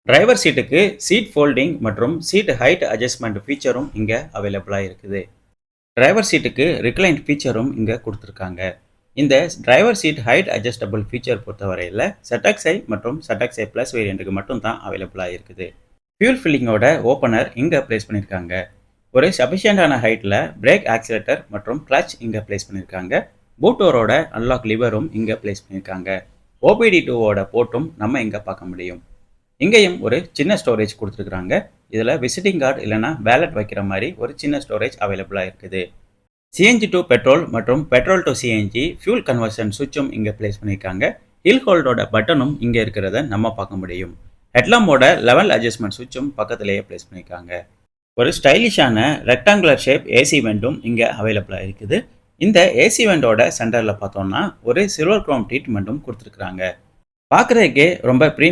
Driver சீட்டுக்கு seat folding மற்றும் seat height adjustment ஃபீச்சரும் இங்க அவைலபிளா இருக்குது. டிரைவர் சீட்டுக்கு ரிக்ளைன் ஃபீச்சரும் இங்க கொடுத்துருக்காங்க. இந்த driver seat height adjustable feature பொறுத்தவரையில் ZXi மற்றும் ZXi Plus வேரியண்ட்டுக்கு மட்டும் தான் அவைலபிளா இருக்குது. ஃபியூல் ஃபில்லிங்கோட ஓப்பனர் இங்க பிளேஸ் பண்ணியிருக்காங்க. ஒரு சஃபிஷியண்டான ஹைட்ல பிரேக் ஆக்சிலேட்டர் மற்றும் கிளட்ச் இங்க பிளேஸ் பண்ணியிருக்காங்க. பூட்டோரோட அன்லாக் லிவரும் இங்க பிளேஸ் பண்ணியிருக்காங்க. OBD2ஓட போர்ட்டும் நம்ம இங்க பார்க்க முடியும். இங்கேயும் ஒரு சின்ன ஸ்டோரேஜ் கொடுத்துருக்காங்க. இதில் விசிட்டிங் கார்டு இல்லைனா வேலட் வைக்கிற மாதிரி ஒரு சின்ன ஸ்டோரேஜ் அவைலபிளாக இருக்குது. CNG டு பெட்ரோல் மற்றும் petrol to CNG fuel conversion சுவிட்சும் இங்கே பிளேஸ் பண்ணியிருக்காங்க. ஹில் ஹோல்டோட பட்டனும் இங்கே இருக்கிறத நம்ம பார்க்க முடியும். ஹெட்லாம்போட லெவல் அட்ஜஸ்ட்மெண்ட் சுவிட்சும் பக்கத்திலேயே பிளேஸ் பண்ணியிருக்காங்க. ஒரு ஸ்டைலிஷான ரெக்டாங்குலர் ஷேப் ஏசி வெண்டும் இங்கே அவைலபிளாக இருக்குது. இந்த ஏசி வெண்டோட சென்டரில் பார்த்தோம்னா ஒரு சில்வர் குரோம் ட்ரீட்மெண்ட்டும் கொடுத்துருக்குறாங்க. பார்க்குறதுக்கே ரொம்ப